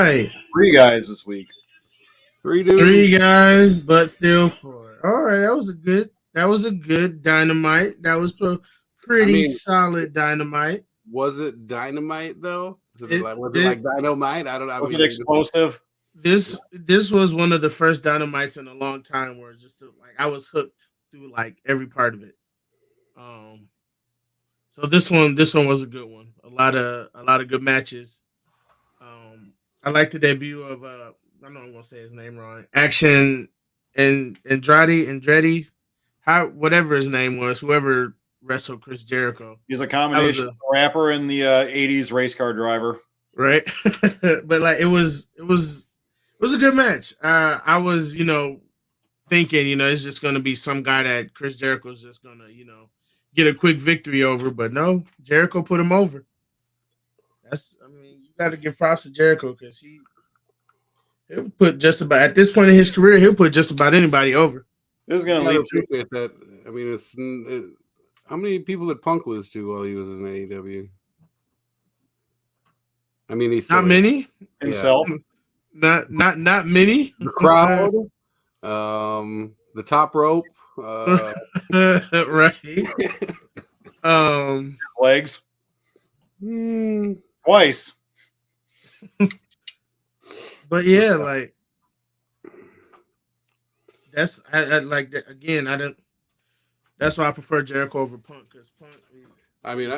right. Three guys this week. Three dudes. Three guys, but still four. All right, that was a good dynamite. That was pretty solid dynamite. Was it dynamite though? Was it like dynamite? I don't know. Was it explosive? This was one of the first dynamites in a long time where I was hooked through like every part of it. So this one was a good one. A lot of good matches. I like the debut of I know I'm gonna say his name wrong. Action and Andretti, whatever his name was, whoever wrestled Chris Jericho. He's a combination of a rapper and the '80s race car driver, right? But like it was a good match. I was thinking it's just gonna be some guy that Chris Jericho's just gonna get a quick victory over, but no, Jericho put him over. You got to give props to Jericho because he'll put just about at this point in his career, he'll put just about anybody over. This is going to lead to that. I mean, how many people did Punk lose to while he was in AEW? I mean, he's not many himself. Not many. The crowd, the top rope, right? Legs. Twice. But yeah, like that's I like that again. I don't. That's why I prefer Jericho over Punk because Punk. I mean,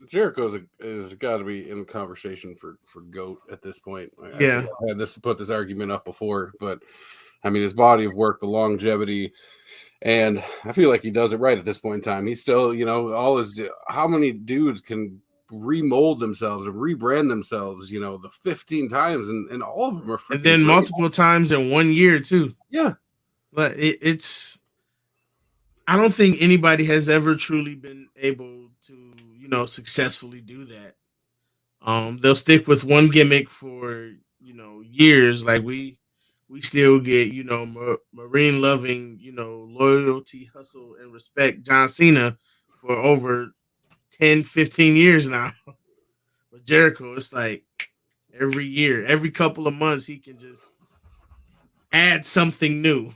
Jericho is got to be in conversation for GOAT at this point. Yeah, I had put this argument up before, but I mean, his body of work, the longevity, and I feel like he does it right at this point in time. He's still, how many dudes can remold themselves or rebrand themselves, the 15 times, and all of them are freaking and then great. Multiple times in 1 year too. Yeah, but it's. I don't think anybody has ever truly been able to, successfully do that. They'll stick with one gimmick for years. Like we still get marine loving, loyalty, hustle, and respect John Cena for over 10, 15 years now. But Jericho, it's like every year, every couple of months, he can just add something new.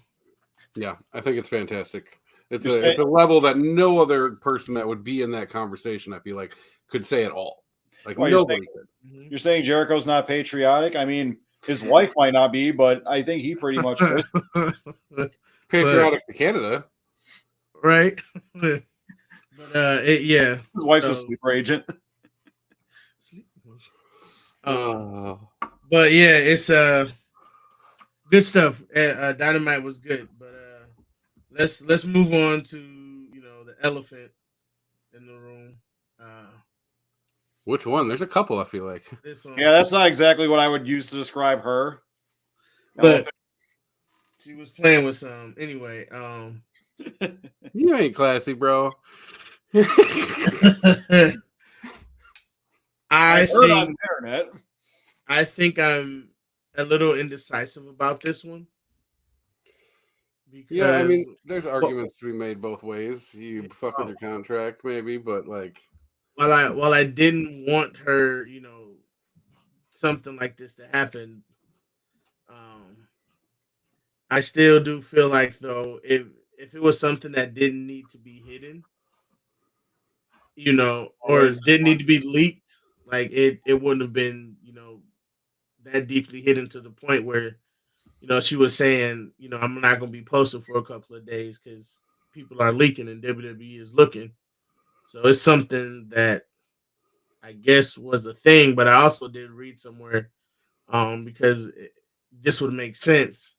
Yeah, I think it's fantastic. It's a level that no other person that would be in that conversation, I feel like, could say at all. Like nobody could. You're saying Jericho's not patriotic? I mean, his wife might not be, but I think he pretty much is. Patriotic to Canada. Right? But yeah. His wife's a sleeper agent. But yeah, it's good stuff. Dynamite was good, but let's move on to the elephant in the room. Which one? There's a couple. I feel like. Yeah, that's not exactly what I would use to describe her. But she was playing with some anyway. You ain't classy, bro. I heard on the internet. I think I'm a little indecisive about this one. Because, yeah, I mean, there's arguments to be made both ways. You fuck with your contract, maybe, but like, while I didn't want her, something like this to happen, I still do feel like though if it was something that didn't need to be hidden, or didn't need to be leaked, like it wouldn't have been, that deeply hidden to the point where, she was saying, I'm not going to be posted for a couple of days because people are leaking and WWE is looking. So it's something that I guess was a thing, but I also did read somewhere because this would make sense.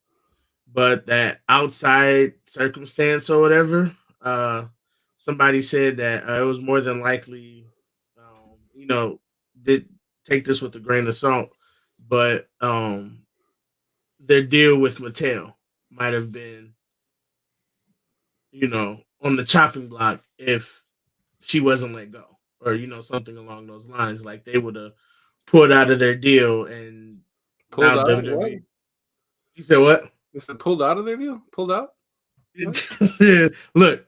But that outside circumstance or whatever, somebody said that it was more than likely, did take this with a grain of salt, but their deal with Mattel might have been, on the chopping block if she wasn't let go, or something along those lines. Like they would have pulled out of their deal and pulled out. WWE. You said what? Is it pulled out of their deal? Pulled out? Look,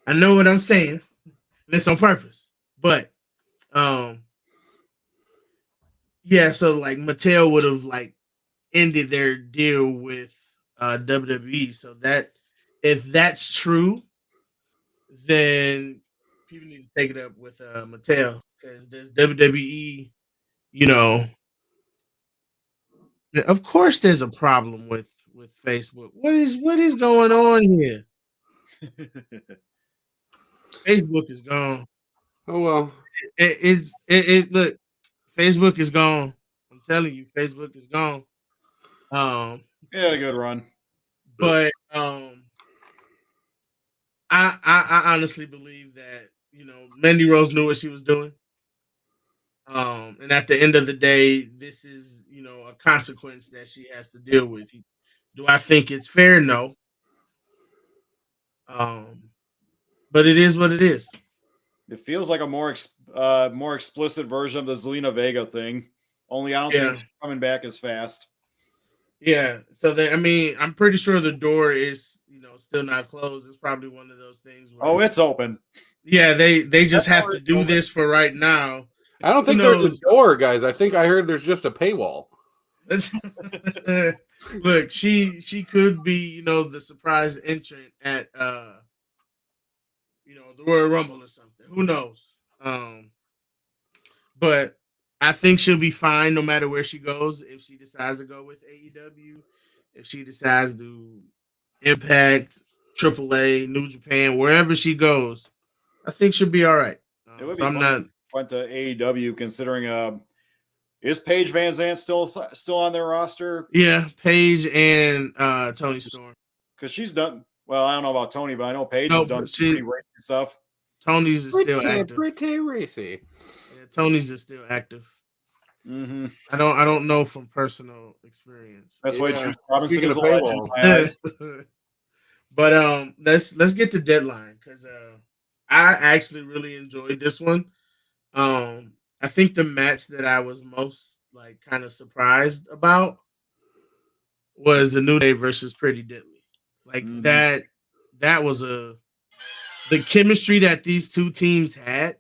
I know what I'm saying. And it's on purpose, but Yeah, so like Mattel would have like ended their deal with WWE. So that if that's true, then people need to take it up with Mattel because there's WWE. You know, of course, there's a problem with Facebook. What is going on here? Facebook is gone. Oh well. Look. Facebook is gone. I'm telling you, Facebook is gone. Um, He had a good run. but I honestly believe that Mandy Rose knew what she was doing. And at the end of the day, this is a consequence that she has to deal with. Do I think it's fair? No. Um, but it is what it is. It feels like a more explicit version of the Zelina Vega thing. Only I don't think it's coming back as fast. Yeah. So I'm pretty sure the door is still not closed. It's probably one of those things. Where, it's open. Yeah, they just have to do this for right now. I don't think there's a door, guys. I think I heard there's just a paywall. Look, she could be, the surprise entrant at the Royal Rumble or something. Who knows? But I think she'll be fine no matter where she goes. If she decides to go with AEW, if she decides to Impact, AAA, New Japan, wherever she goes, I think she'll be all right. It would be went to AEW considering is Paige Van Zandt still on their roster? Yeah, Paige and Toni Storm. Because she's done well. I don't know about Toni, but I know Paige has done pretty racing stuff. Tony's is still active. Pretty racy. Yeah, Tony's is still active. Mm-hmm. I don't know from personal experience. That's why Juice Robinson is a legend. But let's get to Deadline because I actually really enjoyed this one. I think the match that I was most kind of surprised about was the New Day versus Pretty Deadly. That was the chemistry that these two teams had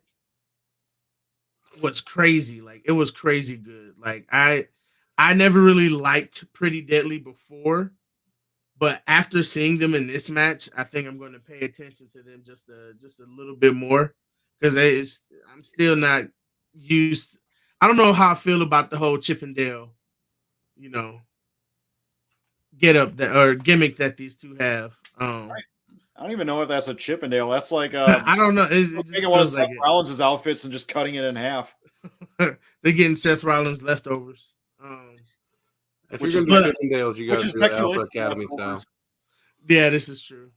was crazy. It was crazy good. I never really liked Pretty Deadly before, but after seeing them in this match, I think I'm going to pay attention to them just a little bit more because I'm still not used. I don't know how I feel about the whole Chippendale, get up that or gimmick that these two have. I don't even know if that's a Chippendale. That's like I don't know. It taking one of Seth Rollins' outfits and just cutting it in half. They're getting Seth Rollins leftovers. If you're gonna do Chippendales, you got to do the Alpha Academy style. Yeah, this is true.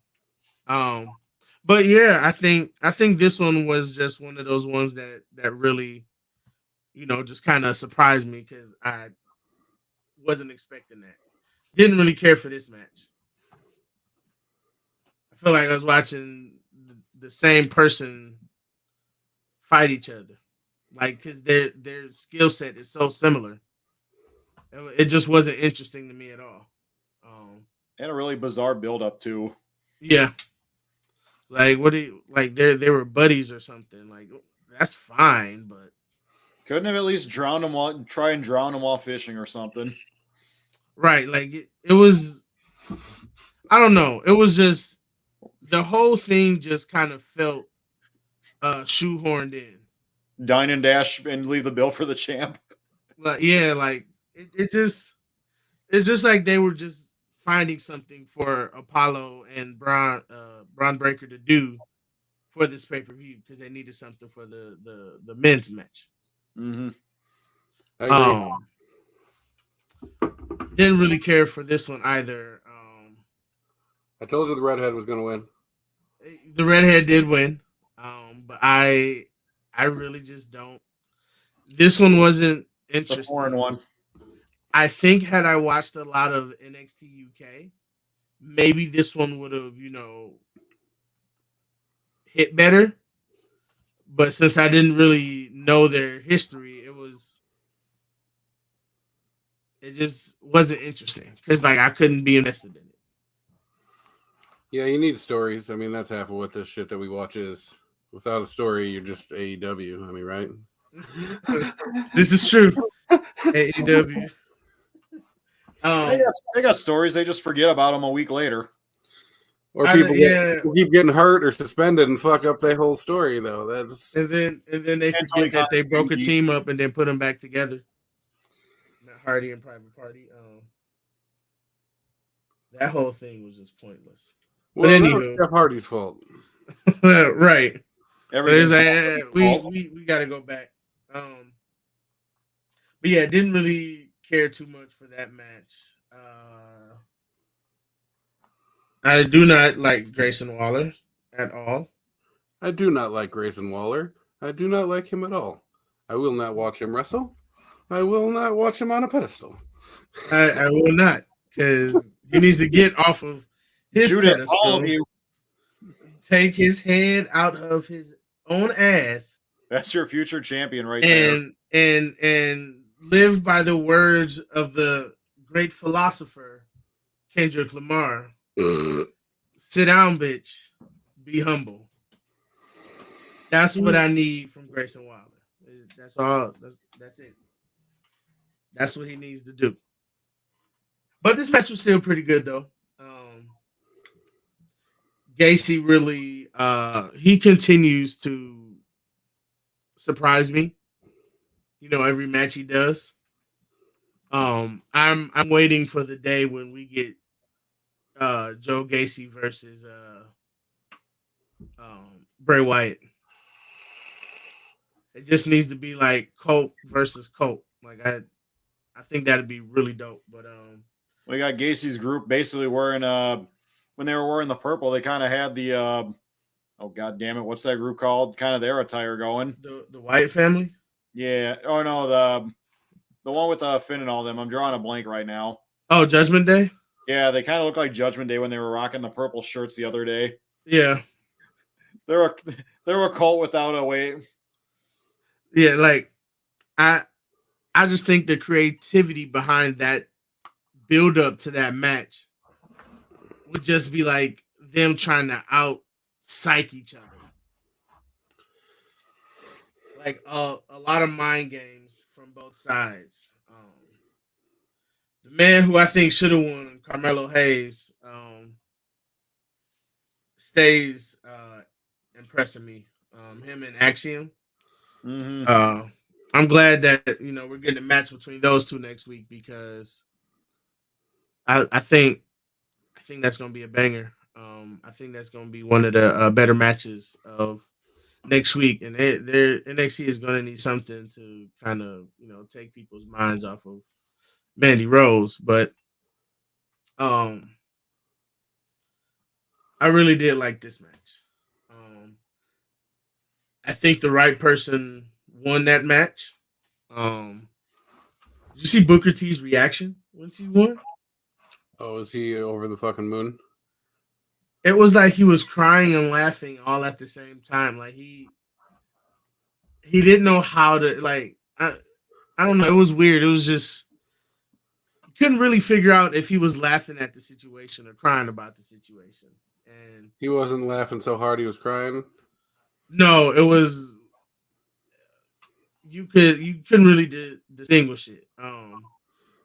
But yeah, I think this one was just one of those ones that really, just kind of surprised me because I wasn't expecting that. Didn't really care for this match. I feel like I was watching the same person fight each other, because their skill set is so similar. It just wasn't interesting to me at all. And a really bizarre build-up too. Yeah. They were buddies or something. That's fine, but couldn't have at least drown them while fishing or something. Right, it was. I don't know. It was just the whole thing just kind of felt shoehorned in. Dine and dash and leave the bill for the champ. It's just like they were just finding something for Apollo and Braun Breaker to do for this pay-per-view because they needed something for the men's match. Mm-hmm. Didn't really care for this one either. I told you the redhead was going to win. The redhead did win, but I really just don't. This one wasn't interesting. The foreign one. I think had I watched a lot of NXT UK, maybe this one would have, hit better. But since I didn't really know their history, it just wasn't interesting because I couldn't be invested in it. Yeah, you need stories. I mean, that's half of what this shit that we watch is. Without a story, you're just AEW. I mean, right? This is true. AEW. They got stories. They just forget about them a week later. Or people keep getting hurt or suspended and fuck up their whole story, though. That's and then they forget that they broke a team up and then put them back together. Matt Hardy and Private Party. That whole thing was just pointless. Well, but anyway, Jeff Hardy's fault. Right. So we got to go back. But yeah, didn't really care too much for that match. I do not like Grayson Waller at all. I do not like Grayson Waller. I do not like him at all. I will not watch him wrestle. I will not watch him on a pedestal. I will not, because he needs to get off of his pedestal. Take his head out of his own ass. That's your future champion right there. And live by the words of the great philosopher Kendrick Lamar. Sit down, bitch. Be humble. That's what I need from Grayson Waller. That's all. That's it. That's what he needs to do. But this match was still pretty good, though. Gacy really, he continues to surprise me. You know, every match he does. I'm waiting for the day when we get Joe Gacy versus Bray Wyatt. It just needs to be like Colt versus Colt. Like I think that'd be really dope. But we got Gacy's group basically wearing when they were wearing the purple, they kind of had the oh god damn it, what's that group called? Kind of their attire going. The Wyatt family? Yeah. Oh no, the one with Finn and all them. I'm drawing a blank right now. Oh, Judgment Day? Yeah, they kind of look like Judgment Day when they were rocking the purple shirts the other day. Yeah. They're a cult without a weight. Yeah, like I just think the creativity behind that build up to that match would just be like them trying to out psych each other. Like a lot of mind games from both sides. The man who I think should have won, Carmelo Hayes, stays impressing me. Him and Axiom. Mm-hmm. I'm glad that we're getting a match between those two next week, because I think that's going to be a banger. I think that's going to be one of the better matches of next week, and their NXT is going to need something to kind of take people's minds off of Mandy Rose. But I really did like this match. I think the right person won that match. Did you see Booker T's reaction when she won? Oh, is he over the fucking moon? It was like he was crying and laughing all at the same time. Like he didn't know how to, like, I don't know. It was weird. It was just, couldn't really figure out if he was laughing at the situation or crying about the situation. And he wasn't laughing so hard he was crying. No, it was, you couldn't really distinguish it.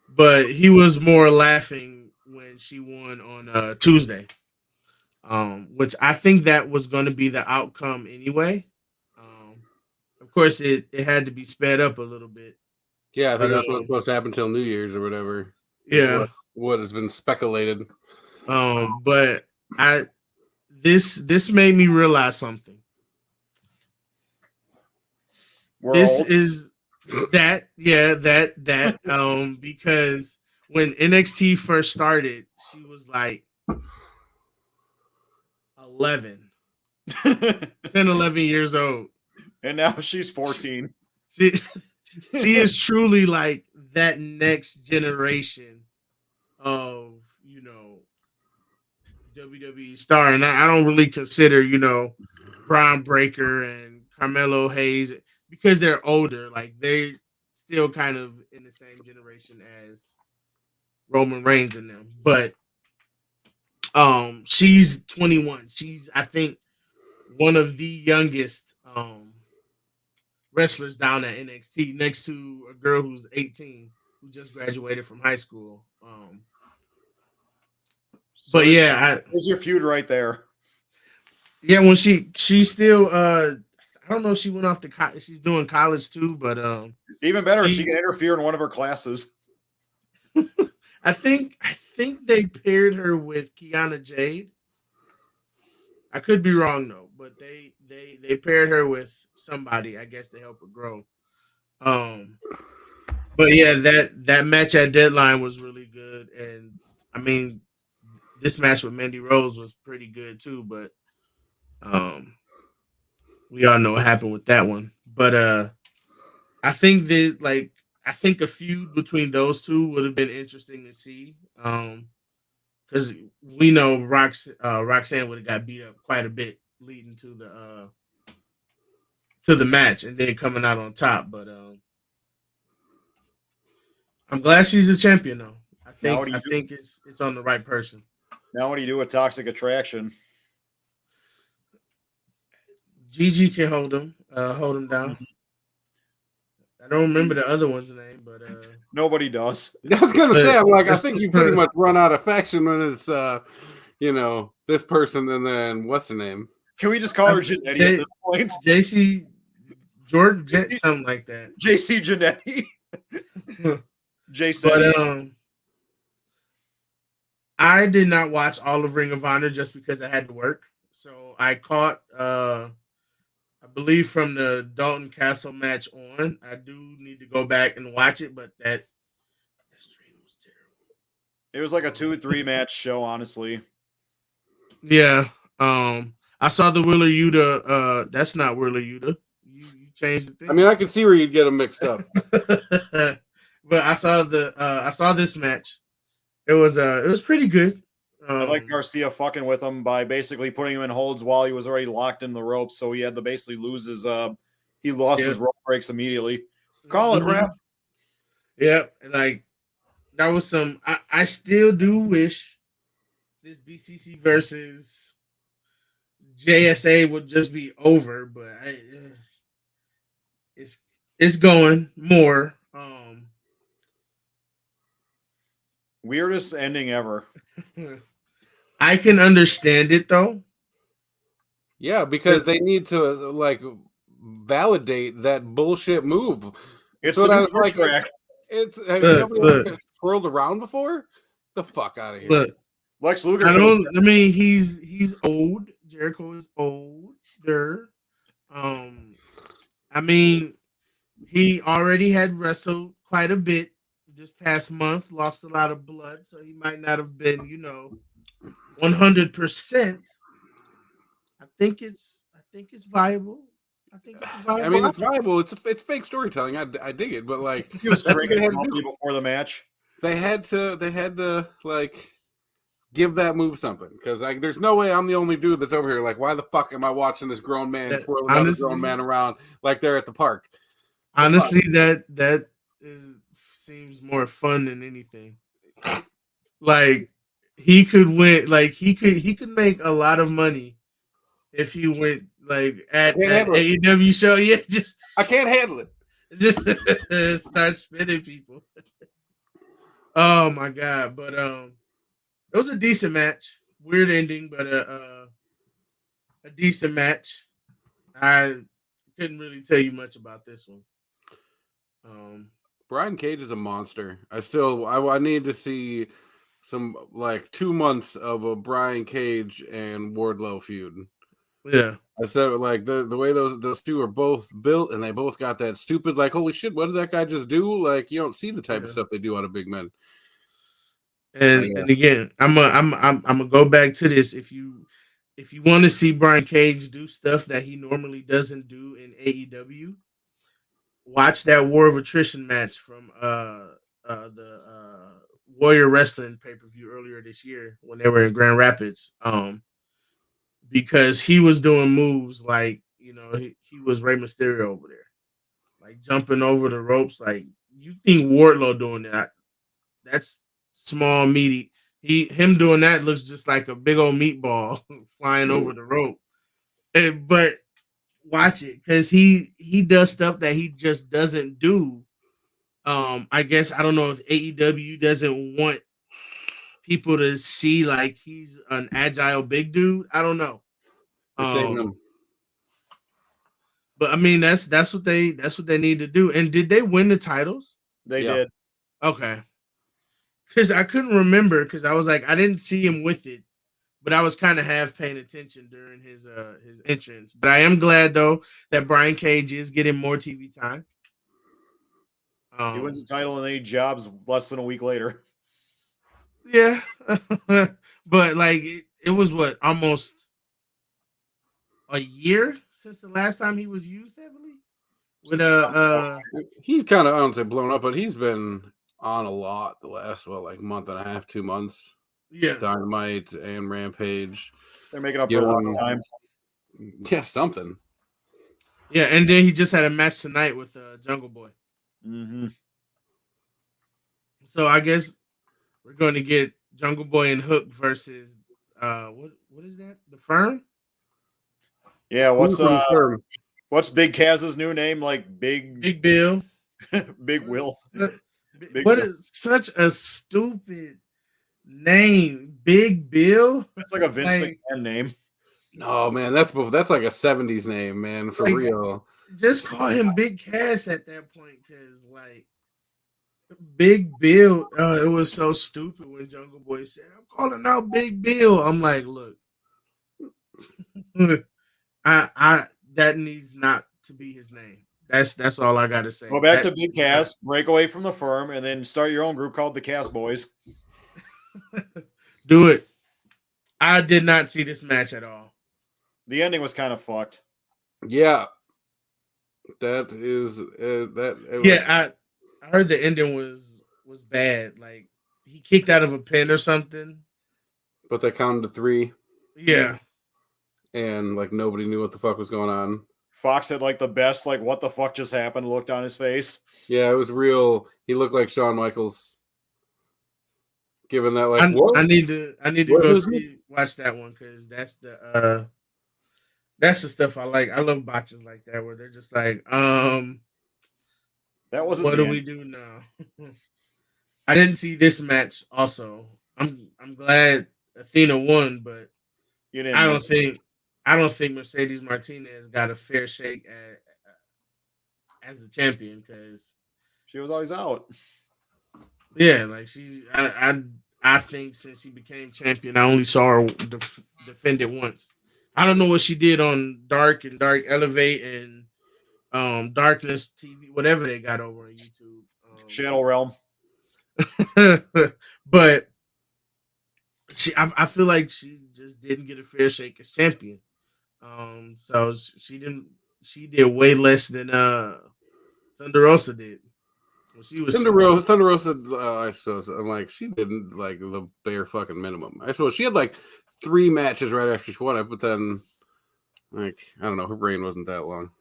But he was more laughing when she won on Tuesday. Which I think that was going to be the outcome anyway. Of course, it had to be sped up a little bit. Yeah, I think that's what's supposed to happen till New Year's or whatever. Yeah, what has been speculated. But this made me realize something. This is that because when NXT first started, she was like 11 years old, and now she's 14. She is truly like that next generation of WWE star, and I don't really consider Braun Breaker and Carmelo Hayes, because they're older. Like, they still kind of in the same generation as Roman Reigns and them, but she's 21. She's, I think, one of the youngest wrestlers down at NXT next to a girl who's 18 who just graduated from high school. So But yeah, there's your feud right there. when she still I don't know if she went off to she's doing college too, but Even better, she can interfere in one of her classes. I think they paired her with Kiana Jade. I could be wrong though, but they paired her with somebody, I guess, to help her grow. But yeah, that match at Deadline was really good, and I mean, this match with Mandy Rose was pretty good too. But we all know what happened with that one. But I think that I think a feud between those two would have been interesting to see. Because we know Roxanne would have got beat up quite a bit leading to the match and then coming out on top. But I'm glad she's a champion though. I think it's on the right person. Now what do you do with Toxic Attraction? Gigi can hold him down. I don't remember the other one's name, but nobody does. I was gonna say, I think you pretty much run out of faction when it's this person and then what's the name? Can we just call her Janetti at this point? JC Jordan, something like that. JC Janetti. Jason. But I did not watch all of Ring of Honor just because I had to work. So I caught I believe from the Dalton Castle match on. I do need to go back and watch it, but that stream was terrible. It was like a 2-3 match show, honestly. Yeah. I saw the Wheeler Yuta. That's not Wheeler Yuta. You changed the thing. I mean, I could see where you'd get them mixed up. But I saw this match. It was pretty good. I like Garcia fucking with him by basically putting him in holds while he was already locked in the ropes, so he had to basically lose his his rope breaks immediately. Call it, ref. Yep, like that was some. I still do wish this BCC versus JSA would just be over, but it's going more. Weirdest ending ever. I can understand it though. Yeah, because they need to validate that bullshit move. It's so the that's track. Have you ever twirled around before? The fuck out of here. Look, Lex Luger. I mean, he's old. Jericho is older. I mean, he already had wrestled quite a bit this past month, lost a lot of blood, so he might not have been, 100%. I think it's viable. I mean, it's viable. It's fake storytelling. I dig it, but he was drinking before the match. They had to give that move something because there's no way I'm the only dude that's over here. Why the fuck am I watching this grown man twirling another grown man around like they're at the park? Honestly, that seems more fun than anything. He could win. He could make a lot of money if he went at AEW show. Yeah, I can't handle it. Just start spinning people. Oh my god! But it was a decent match. Weird ending, but a decent match. I couldn't really tell you much about this one. Brian Cage is a monster. I need to see some 2 months of a Brian Cage and Wardlow feud. Yeah. I said the way those two are both built and they both got that stupid holy shit, what did that guy just do? You don't see the type of stuff they do out of big men. And again, I'm gonna go back to this. If you want to see Brian Cage do stuff that he normally doesn't do in AEW, watch that War of Attrition match from the Warrior Wrestling pay-per-view earlier this year when they were in Grand Rapids. Because he was doing moves he was Rey Mysterio over there, jumping over the ropes. You think Wardlow doing that? That's small, meaty. Him doing that looks just like a big old meatball flying over the rope. But watch it because he does stuff that he just doesn't do. I guess I don't know if AEW doesn't want people to see like he's an agile big dude. I don't know. They're saving him. But I mean that's what they need to do. And did they win the titles? They Yeah. did. Okay. Because I couldn't remember because I was like I didn't see him with it, but I was kind of half paying attention during his entrance. But I am glad though that Brian Cage is getting more TV time. He wins the title and then he jobs less than a week later. Yeah, but like it was what almost a year since the last time he was used heavily. With He's kind of I don't say blown up, but he's been on a lot the last month and a half, 2 months. yeah, Dynamite and Rampage. They're making up for lost time. Yeah, something. yeah, and then he just had a match tonight with Jungle Boy. Mm-hmm. So I guess we're going to get Jungle Boy and Hook versus what is that? The Firm? Yeah, Who's from the firm? what's Big Kaz's new name? Like Big Bill. Big Will. Big What Bill. is such a stupid name? Big Bill? It's like a Vince Like- McMahon name. No, man, that's like a 70s name, man, for Like- real. Just call him Big Cass at that point, because like Big Bill, it was so stupid when Jungle Boy said, "I'm calling out Big Bill." I'm like, look, I that needs not to be his name. That's all I gotta say. Go back to That's- Big Cass, break away from the firm, and then start your own group called the Cass Boys. Do it. I did not see this match at all. The ending was kind of fucked. Yeah. That is that it was, Yeah, I heard the ending was bad. Like he kicked out of a pin or something. but they counted to 3 Yeah. and like nobody knew what the fuck was going on. Fox had like the best, like, what the fuck just happened looked on his face. Yeah, it was real. He looked like Shawn Michaels. Given that, like, what? I need to What go is it? watch that one because that's the stuff I like. I love botches like that where they're just like, That wasn't what the do we end. do now? I didn't see this match. Also, I'm glad Athena won, but You didn't I don't miss it. think Mercedes Martinez got a fair shake as the champion because She was always out. yeah, like I think since she became champion, I only saw her defend it once. I don't know what she did on Dark and Dark Elevate and Darkness TV, whatever they got over on YouTube. Shadow Realm. But I feel like she just didn't get a fair shake as champion. So she did way less than Thunder Rosa did. Well, she was Thunder Rosa, I suppose, I'm like, she didn't like the bare fucking minimum. I suppose she had like 3 matches right after she won it, but then, like, I don't know, her reign wasn't that long.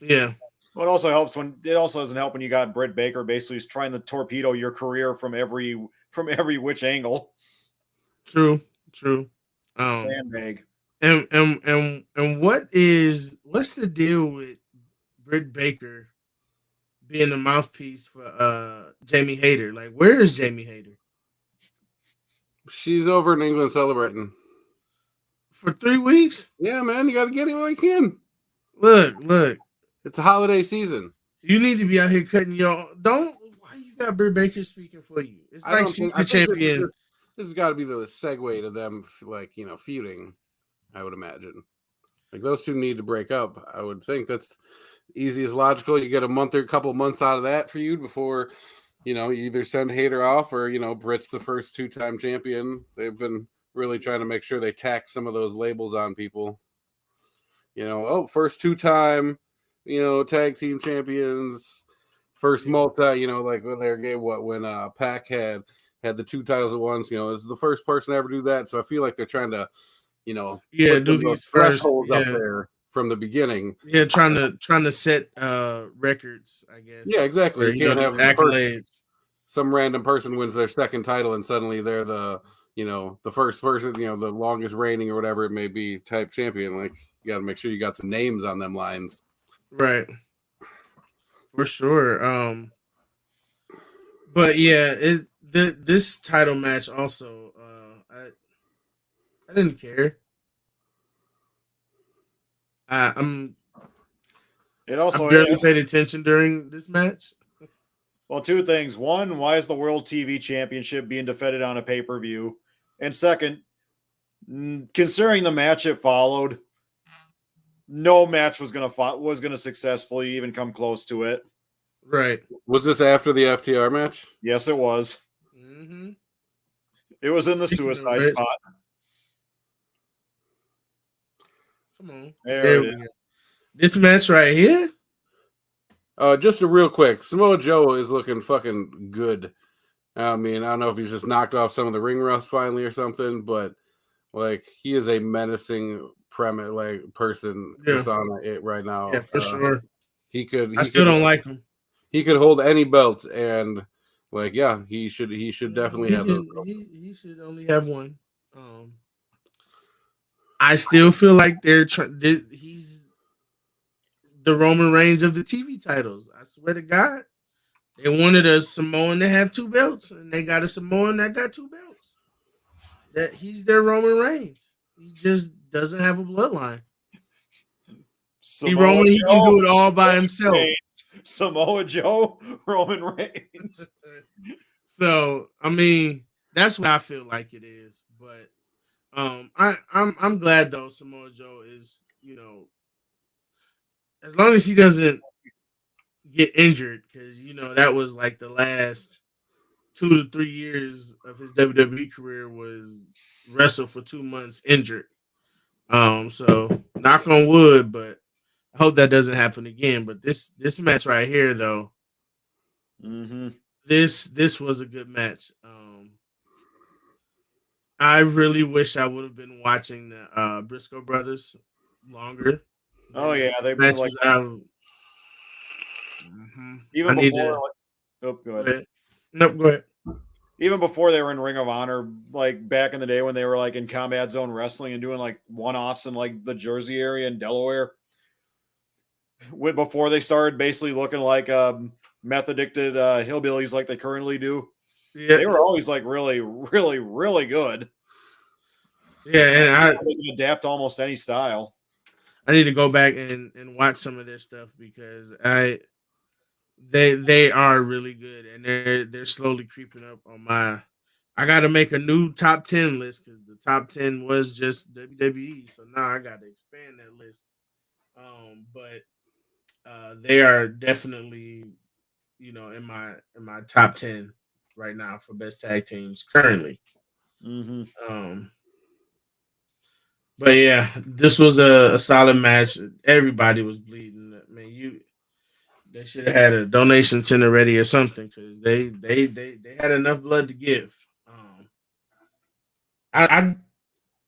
yeah. Well, it also helps when it also doesn't help when you got Britt Baker basically trying to torpedo your career from every which angle. True. Sandbag. And what's the deal with Britt Baker being the mouthpiece for Jamie Hayter? Like, where is Jamie Hayter? She's over in England celebrating. For 3 weeks? Yeah, man, you got to get him while you can. Look. It's a holiday season. You need to be out here cutting your why you got Britt Baker speaking for you? It's I like don't she's think- the I think champion. This has got to be the segue to them, like, feuding, I would imagine. Like, those two need to break up. I would think that's easy as logical. You get a month or a couple months out of that feud before, you either send Hayter off or, Britt's the first 2-time champion. They've been really trying to make sure they tack some of those labels on people. First 2-time, tag team champions, first multi, like when when Pac had the 2 titles at once, is the first person to ever do that. So I feel like they're trying to, put do those these first thresholds up there from the beginning. Yeah, trying to set records, I guess. Yeah, exactly. Or, You can't these have accolades. some random person wins their second title and suddenly they're the the first person, the longest reigning or whatever it may be type champion. Like, You got to make sure you got some names on them lines. Right. For sure. But yeah, this title match also, I didn't care. I'm It I also barely paid attention during this match. well, two things. One, why is the World TV Championship being defended on a pay-per-view? And second, considering the match it followed, no match was gonna successfully even come close to it. Right. Was this after the FTR match? Yes, it was. Mm-hmm. It was in the Speaking of suicide which- spot. Come on. There it we is. go. This match right here. Just a real quick, Samoa Joe is looking fucking good. I mean, I don't know if he's just knocked off some of the ring rust finally or something, but like he is a menacing person persona it right now. Yeah, for sure. He could. I still don't like him. He could hold any belt, and like, yeah, he should definitely have those. He should only have one. I still feel like he's the Roman Reigns of the TV titles. I swear to God, they wanted a Samoan to have 2 belts, and they got a Samoan that got 2 belts. That he's their Roman Reigns. He just doesn't have a bloodline. He can do it all by himself. Samoa Joe, Roman Reigns. So I mean, that's what I feel like it is. But I'm glad though Samoa Joe is, as long as he doesn't get injured, because that was like the last 2 to 3 years of his WWE career was wrestle for 2 months injured. So knock on wood, but I hope that doesn't happen again. But this match right here, though, this was a good match. I really wish I would have been watching the Briscoe brothers longer. Oh yeah, they've been matches like even before. Go ahead. Nope, go ahead. Even before they were in Ring of Honor, like back in the day when they were like in Combat Zone Wrestling and doing like one-offs in like the Jersey area and Delaware. Before they started basically looking like meth addicted hillbillies like they currently do. Yeah. They were always like really, really, really good. Yeah, and they can adapt to almost any style. I need to go back and watch some of their stuff because they are really good, and they're slowly creeping up on my. I got to make a new top 10 list because the top 10 was just WWE, so now I got to expand that list. But they are definitely, in my top 10 right now for best tag teams currently. But yeah, this was a solid match. Everybody was bleeding. I mean, they should have had a donation center ready or something because they had enough blood to give. I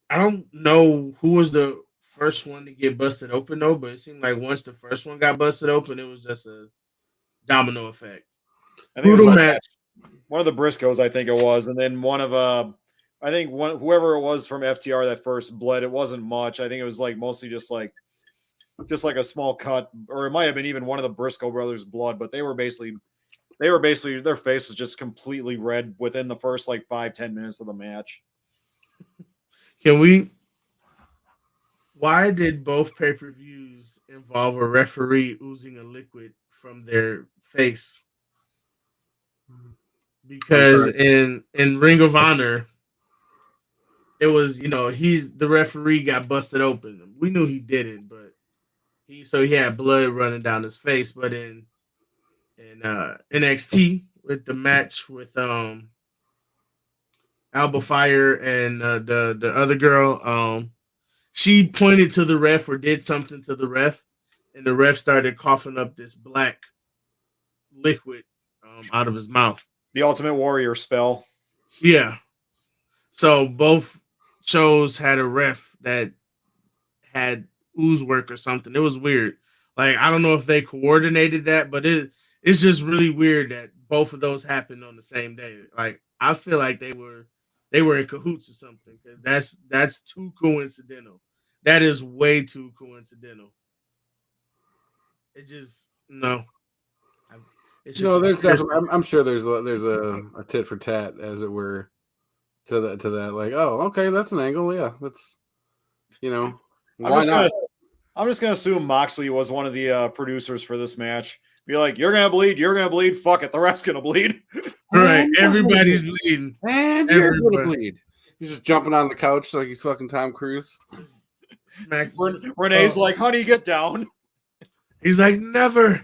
don't know who was the first one to get busted open though, but it seemed like once the first one got busted open, it was just a domino effect. I think it was match. One of the Briscoes, I think it was, and then one of I think whoever it was from FTR that first bled. It wasn't much. I think it was like mostly just like a small cut, or it might have been even one of the Briscoe brothers' blood. But they were basically their face was just completely red within the first like 5-10 minutes of the match. Why did both pay-per-views involve a referee oozing a liquid from their face? Because in Ring of Honor, it was, the referee got busted open. We knew he did it, but he had blood running down his face. But in NXT with the match with Alba Fire and the other girl, she pointed to the ref or did something to the ref, and the ref started coughing up this black liquid out of his mouth. The Ultimate Warrior spell. Yeah. So both shows had a ref that had ooze work or something. It was weird. Like, I don't know if they coordinated that, but it's just really weird that both of those happened on the same day. Like, I feel like they were in cahoots or something because that's too coincidental. That is way too coincidental. It just no. It's No, a there's conspiracy. definitely. I'm sure there's a tit for tat, as it were, to that. Like, oh, okay, that's an angle. Yeah, that's why not? I'm just gonna assume Moxley was one of the producers for this match. Be like, you're gonna bleed. Fuck it, the ref's gonna bleed. All right, everybody's bleeding, and you're gonna bleed. He's just jumping on the couch like he's fucking Tom Cruise. Renee's like, honey, get down. He's like, never.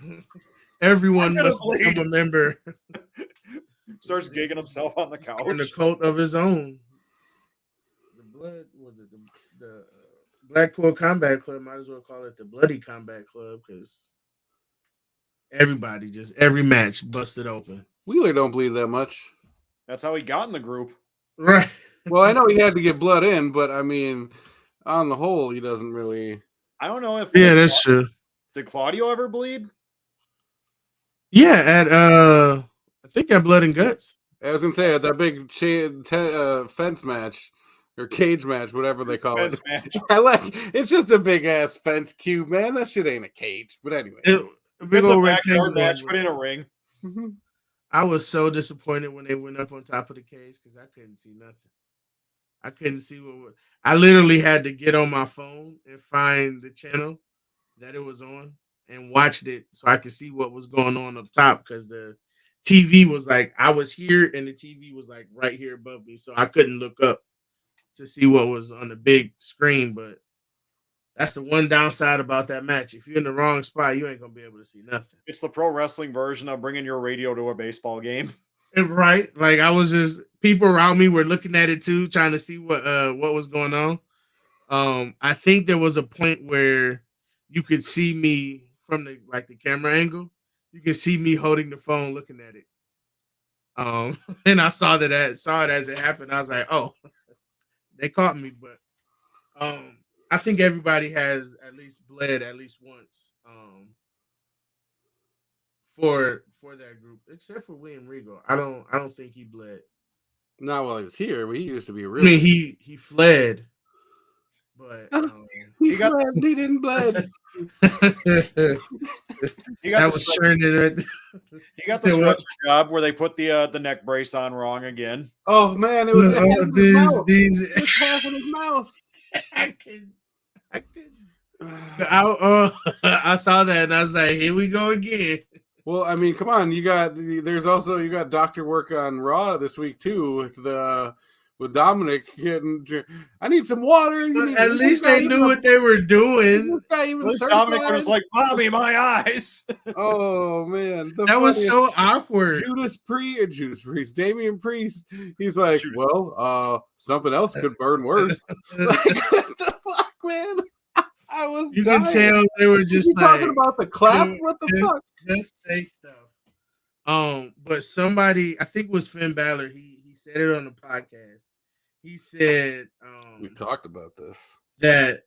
Everyone must become a member. Starts gigging himself on the couch. In the cult of his own. The blood was it the Blackpool Combat Club? Might as well call it the Bloody Combat Club because every match busted open. Wheeler don't bleed that much. That's how he got in the group, right? Well, I know he had to get blood in, but I mean, on the whole, he doesn't really. I don't know if. Yeah, that's true. Did Claudio ever bleed? Yeah, at I think at Blood and Guts. I was gonna say at that big fence match or cage match, whatever they call it. Match. I like it's just a big ass fence cube, man. That shit ain't a cage, but anyway, it's a backyard match, but in a ring. Mm-hmm. I was so disappointed when they went up on top of the cage because I couldn't see nothing. I couldn't see I literally had to get on my phone and find the channel that it was on and watched it so I could see what was going on up top because the TV was like I was here and the TV was like right here above me, so I couldn't look up to see what was on the big screen. But that's the one downside about that match. If you're in the wrong spot, you ain't gonna be able to see nothing. It's the pro wrestling version of bringing your radio to a baseball game. Right. Like I was just people around me were looking at it too, trying to see what was going on. I think there was a point where you could see me from the camera angle. You could see me holding the phone looking at it. And I saw it as it happened. I was like, oh, they caught me, but I think everybody has at least bled at least once for that group, except for William Regal. I don't think he bled. Not while he was here, but he used to be a real. I mean, he fled, but he didn't bled. He got the stretcher job where they put the neck brace on wrong again. Oh man, it was these half in his mouth. I saw that and I was like, here we go again. Well, I mean, come on, you got doctor work on Raw this week too with Dominic getting. I need some water. At least they knew what they were doing. Dominic was like, "Mommy, my eyes." Oh man, that was so awkward. Damian Priest. He's like, well, something else could burn worse. Like, what the fuck, man? I was. You can tell they were just talking about the clap. What the fuck? Just say stuff. But somebody, I think it was Finn Balor. He said it on the podcast. He said, we talked about this, that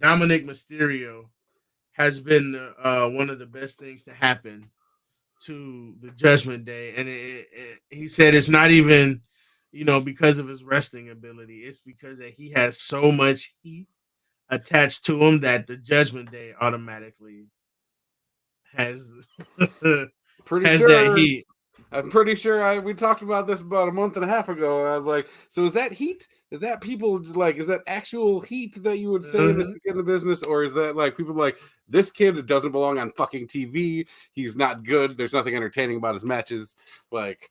Dominic Mysterio has been one of the best things to happen to the Judgment Day, and he said it's not even because of his wrestling ability. It's because that he has so much heat attached to him that the Judgment Day automatically has that heat. I'm pretty sure we talked about this about a month and a half ago, and I was like, so is that heat? Is that people like, is that actual heat that you would say that in the business? Or is that like people like this kid doesn't belong on fucking TV? He's not good. There's nothing entertaining about his matches. Like,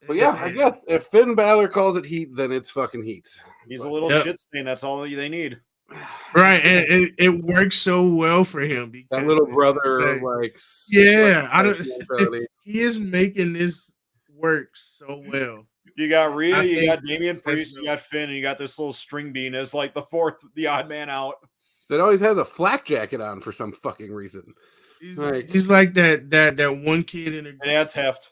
but yeah, I guess if Finn Balor calls it heat, then it's fucking heat. He's a little shit stain. That's all they need. Right, and it works so well for him. That little brother, he is making this work so well. You got Rhea, you got Damian Priest, you got Finn, and you got this little string bean as like the odd man out. That always has a flak jacket on for some fucking reason. He's like that one kid in a group. And that's Heft.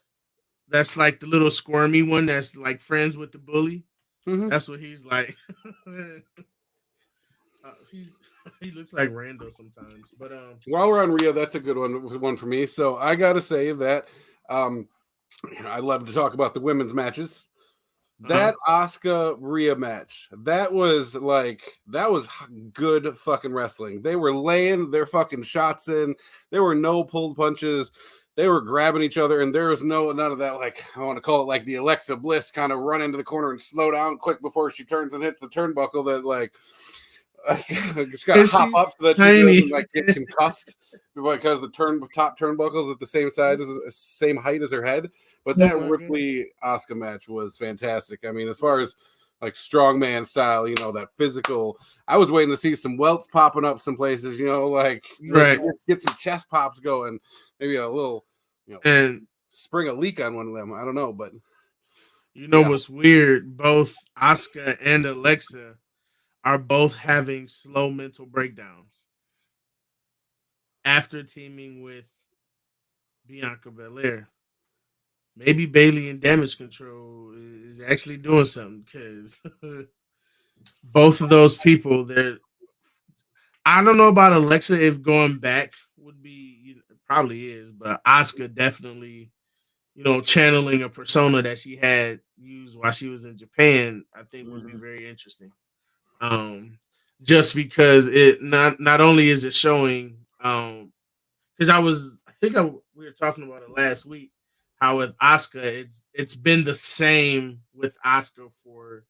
That's like the little squirmy one that's like friends with the bully. Mm-hmm. That's what he's like. He looks like Randall sometimes, but while we're on Rhea, that's a good one for me. So I gotta say that I love to talk about the women's matches. That Asuka Rhea match, that was good fucking wrestling. They were laying their fucking shots in. There were no pulled punches. They were grabbing each other, and there was none of that, like, I want to call it like the Alexa Bliss kind of run into the corner and slow down quick before she turns and hits the turnbuckle that, like, just got to hop up so that she doesn't, like, get concussed because the top turnbuckle is at the same height as her head. But that Ripley Asuka match was fantastic. I mean, as far as like strongman style, that physical, I was waiting to see some welts popping up some places, like get some chest pops going, maybe a little, and spring a leak on one of them. I don't know, but what's weird? Both Asuka and Alexa are both having slow mental breakdowns after teaming with Bianca Belair. Maybe Bailey and Damage Control is actually doing something because both of those people, I don't know about Alexa if going back would be, probably is, but Asuka definitely, channeling a persona that she had used while she was in Japan, I think would be very interesting. Just because it not only is it showing, because we were talking about it last week. How with Asuka, it's been the same with Asuka for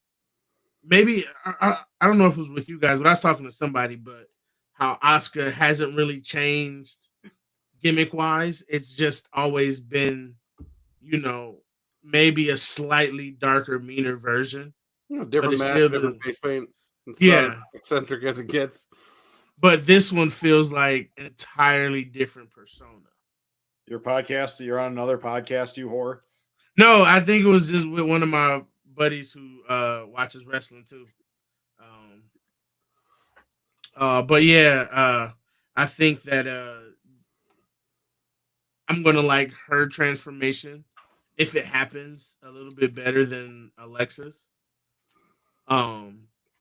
maybe I don't know if it was with you guys, but I was talking to somebody. But how Asuka hasn't really changed gimmick wise. It's just always been, maybe a slightly darker, meaner version. Different mask, different face paint. It's not eccentric as it gets. But this one feels like an entirely different persona. Your podcast? You're on another podcast, you whore? No, I think it was just with one of my buddies who watches wrestling too. But yeah, I think that I'm gonna like her transformation if it happens a little bit better than Alexa's. That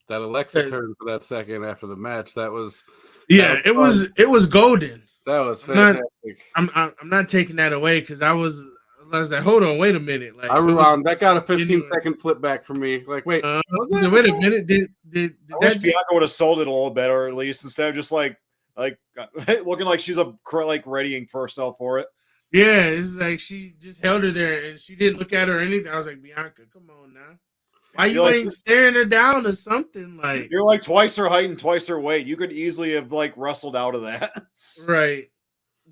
Alexa turn for that second after the match, it was golden. That was fantastic. I'm not taking that away because I was like, hold on, wait a minute. Like I rewound. That got a 15-second flip back for me. Like, wait a minute. Did I wish Bianca would have sold it a little better, at least instead of just like looking like she's readying for herself for it. Yeah, it's like she just held her there and she didn't look at her or anything. I was like, Bianca, come on now. Why you ain't staring her down or something? Like you're like twice her height and twice her weight. You could easily have wrestled out of that. Right.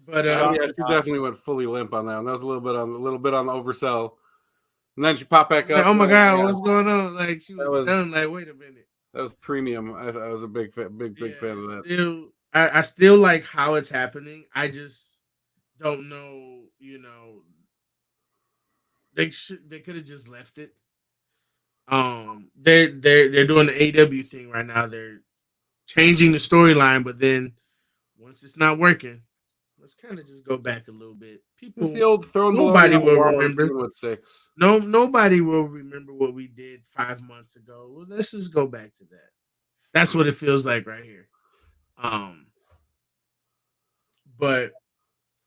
But she definitely went fully limp on that one. That was a little bit on the oversell. And then she popped back up. Like, oh my God, what's going on? Like she was done. Like, wait a minute. That was premium. I was a big fan of that. I still like how it's happening. I just don't know, they could have just left it. They're doing the AW thing right now. They're changing the storyline, but then once it's not working, let's kind of just go back a little bit. It's the old nobody will remember. Nobody will remember what we did 5 months ago. Well, let's just go back to that. That's what it feels like right here. But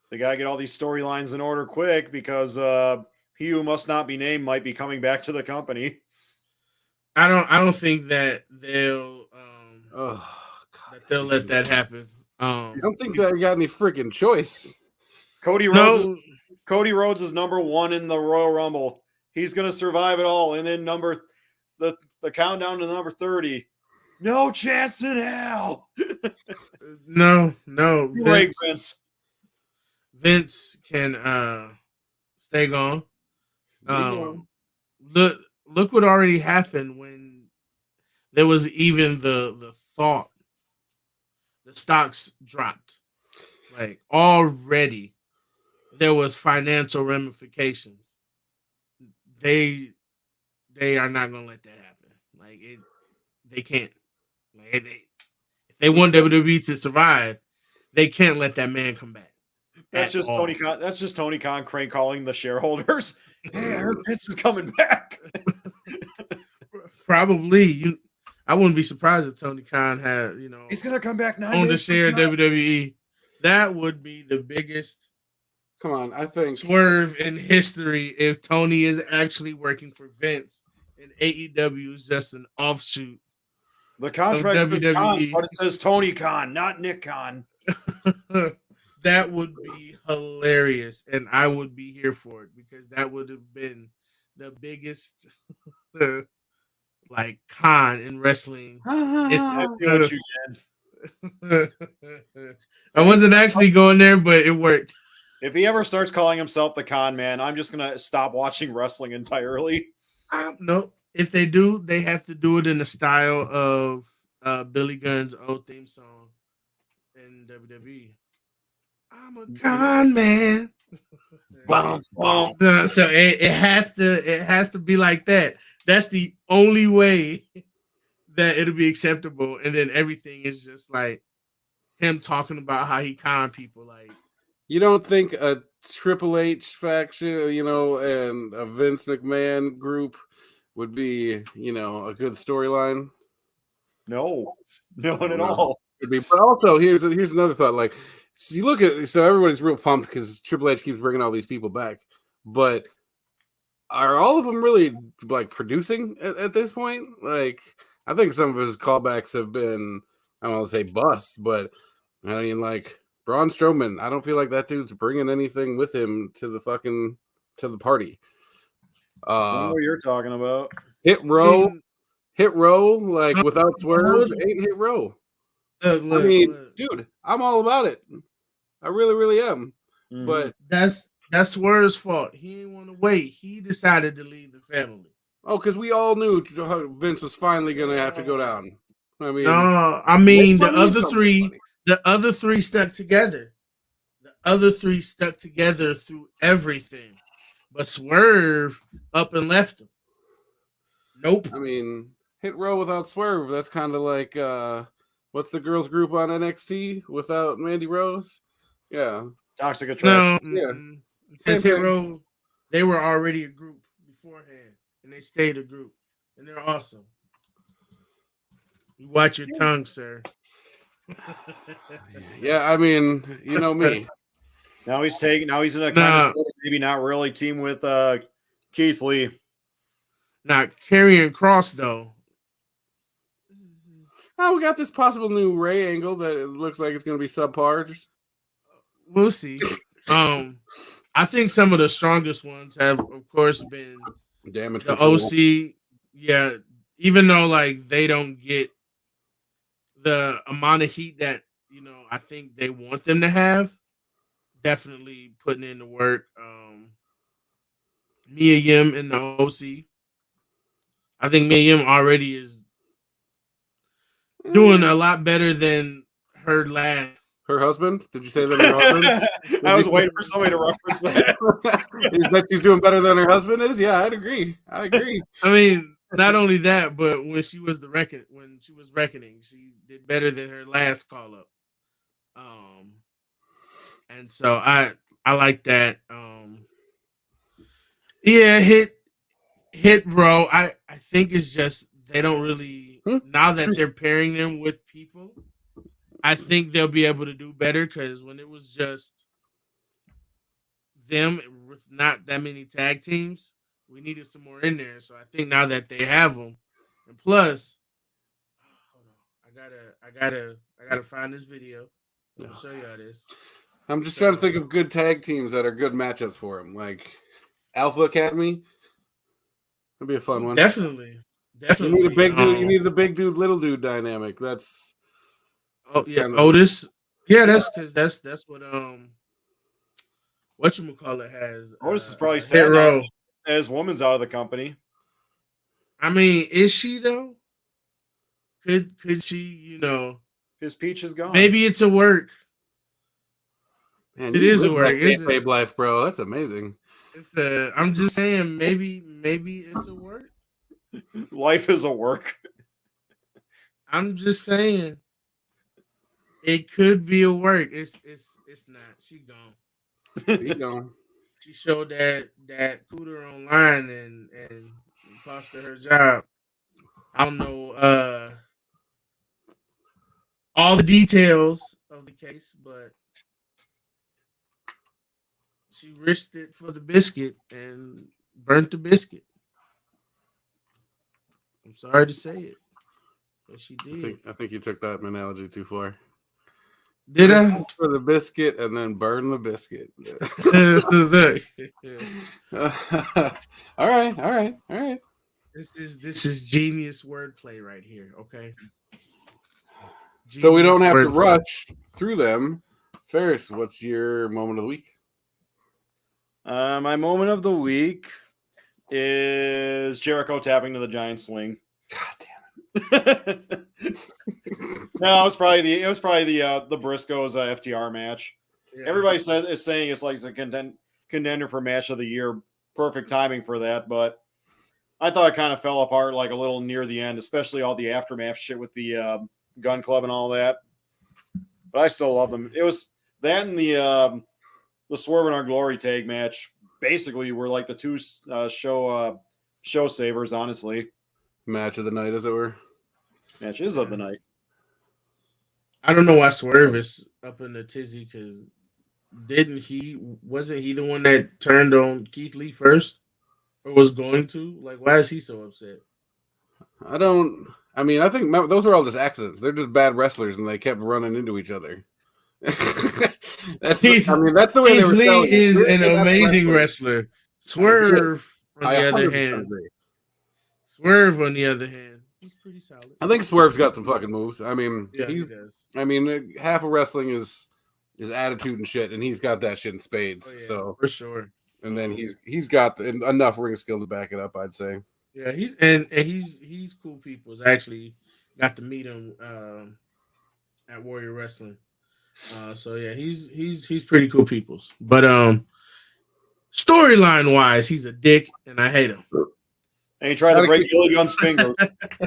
they gotta get all these storylines in order quick because he who must not be named might be coming back to the company. I don't think that they'll let that happen. I don't think they got any freaking choice. Cody Rhodes is number 1 in the Royal Rumble. He's gonna survive it all, and then the countdown to number 30. No chance in hell. No. Vince can stay gone. Look what already happened when there was even the thought. The stocks dropped. Like already there was financial ramifications. They are not gonna let that happen. Like they can't. Like if they want WWE to survive, they can't let that man come back. That's just Tony Khan. That's just Tony Khan crank calling the shareholders. Hey, I heard Vince is coming back. Probably. I wouldn't be surprised if Tony Khan had, he's gonna come back now on the share WWE. That would be the biggest I think swerve in history if Tony is actually working for Vince and AEW is just an offshoot. The contract says Khan, WWE. but it says Tony Khan, not Nick Khan. That would be hilarious, and I would be here for it because that would have been the biggest like con in wrestling. I see what you did. I wasn't actually going there, but it worked. If he ever starts calling himself the Con Man, I'm just gonna stop watching wrestling entirely. No, if they do, they have to do it in the style of Billy Gunn's old theme song in WWE. I'm a con man. Boom, boom. So it has to be like that. That's the only way that it'll be acceptable. And then everything is just like him talking about how he con people. Like, you don't think a Triple H faction, you know, and a Vince McMahon group would be, you know, a good storyline? No, not at all. But also, here's another thought. Like, so you look at, so everybody's real pumped because Triple H keeps bringing all these people back, but are all of them really like producing at this point? Like, I think some of his callbacks have been, I don't want to say busts, but I mean, like Braun Strowman, I don't feel like that dude's bringing anything with him to the party. I don't know what you're talking about. Hit row, like without swerve, ain't Hit Row. I mean, dude, I'm all about it. I really, really am. Mm-hmm. But that's Swerve's fault. He didn't want to wait. He decided to leave the family. Oh, because we all knew Vince was finally going to have to go down. I mean, no, I mean the other three stuck together. The other three stuck together through everything, but Swerve up and left him. Nope. I mean, Hit Row without Swerve. That's kind of like what's the girls group on NXT without Mandy Rose? Yeah, Toxic Attraction. No, yeah. Since Hit Row, they were already a group beforehand, and they stayed a group, and they're awesome. You watch your tongue, sir. Yeah, I mean, you know me. Now he's in a kind of maybe not really team with Keith Lee. Not Karrion Kross though. Oh, we got this possible new Ray angle that it looks like it's going to be subpar. We'll see. I think some of the strongest ones have, of course, been Damage the Control. OC. Yeah, even though like they don't get the amount of heat that I think they want them to have. Definitely putting in the work. Mia Yim in the OC. I think Mia Yim already is doing a lot better than her last. Her husband? Did you say that her husband? I was waiting for somebody to reference that. Is that she's doing better than her husband is? Yeah, I'd agree. I mean, not only that, but when she was reckoning, she did better than her last call up. And so I like that. Yeah, hit bro. I think it's just they don't really now that they're pairing them with people. I think they'll be able to do better because when it was just them with not that many tag teams, we needed some more in there. So I think now that they have them, and plus, hold on, I gotta find this video. I'll show y'all this. I'm just trying to think of good tag teams that are good matchups for him, like Alpha Academy. That'd be a fun one. Definitely. You need a big dude. You need the big dude, little dude dynamic. That's Otis. Yeah, that's because that's what whatchamacallit has. Otis is probably sad as woman's out of the company. I mean, is she though? Could she? His peach is gone. Maybe it's a work. Man, it is a work. It's babe life, bro. That's amazing. I'm just saying, maybe it's a work. Life is a work. I'm just saying. It could be a work. It's not. She gone. She gone. She showed that cooter online and cost her job. I don't know all the details of the case, but she risked it for the biscuit and burnt the biscuit. I'm sorry to say it, but she did. I think you took that analogy too far. Did I? For the biscuit and then burn the biscuit. All right. This is genius wordplay right here. Okay. So we don't have to Genius wordplay. rush through them. Ferris, what's your moment of the week? My moment of the week is Jericho tapping to the giant swing. God damn it! No, it was probably the Briscoes FTR match. Yeah. Everybody is saying it's like it's a contender for match of the year. Perfect timing for that, but I thought it kind of fell apart like a little near the end, especially all the aftermath shit with the Gun Club and all that. But I still love them. It was that and the Swerve in Our Glory tag match. Basically, were like the two show savers. Honestly, Match of the night, as it were. matches of the night. I don't know why Swerve is up in the tizzy because wasn't he the one that turned on Keith Lee first or was going to? Like, why is he so upset? I think those are all just accidents. They're just bad wrestlers, and they kept running into each other. That's the way they were. Keith Lee selling it. is They're an the best amazing wrestlers. wrestler. Swerve, on the other 100% hand, agree. he's pretty solid. I think Swerve's got some fucking moves. I mean, Yeah, he does. Half of wrestling is attitude and shit, and he's got that shit in spades. Oh, yeah, So for sure. and then he's got enough ring skill to back it up, I'd say. Yeah, he's cool people. Actually, got to meet him at Warrior Wrestling. So yeah, he's pretty cool peoples. But storyline wise, he's a dick, and I hate him. And he tried to break Billy Gunn's finger.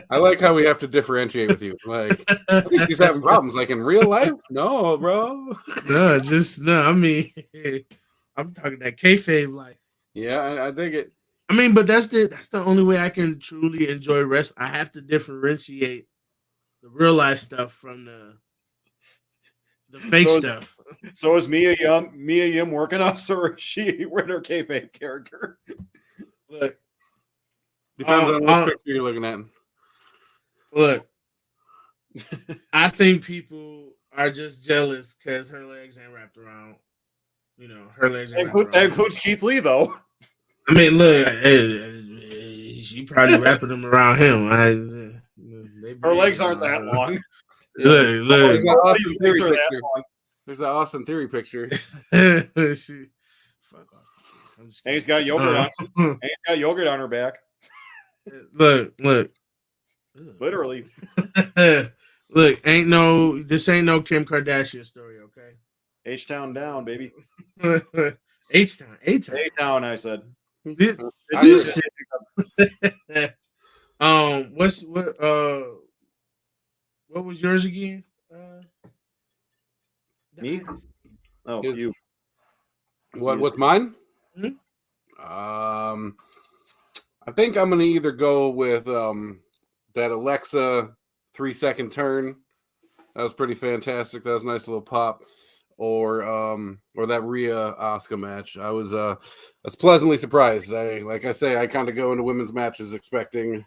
I like how we have to differentiate with you. Like, I think he's having problems. Like in real life, no, bro. No. I mean, I'm talking that kayfabe life. Yeah, I dig it. I mean, but that's the only way I can truly enjoy wrestling. I have to differentiate the real life stuff from the fake stuff. So is Mia Yim working us, or is she with her kayfabe character? Look, Depends on what picture you're looking at. Look, I think people are just jealous because her legs ain't wrapped around. You know, her legs ain't wrapped around. That includes Keith Lee, though. I mean, look, she probably wrapping them around him. Her legs aren't that long. Look. There's that Austin Theory picture. Fuck off. And he's got yogurt on. And he's got yogurt on her back. Look. Literally. Look, this ain't no Kim Kardashian story, okay? H-Town down, baby. H-Town, I said. What was yours again? Me? Oh, you. What's mine? Hmm? I think I'm gonna either go with that Alexa 3-second turn. That was pretty fantastic. That was a nice little pop. Or that Rhea Asuka match. I was pleasantly surprised. I kind of go into women's matches expecting a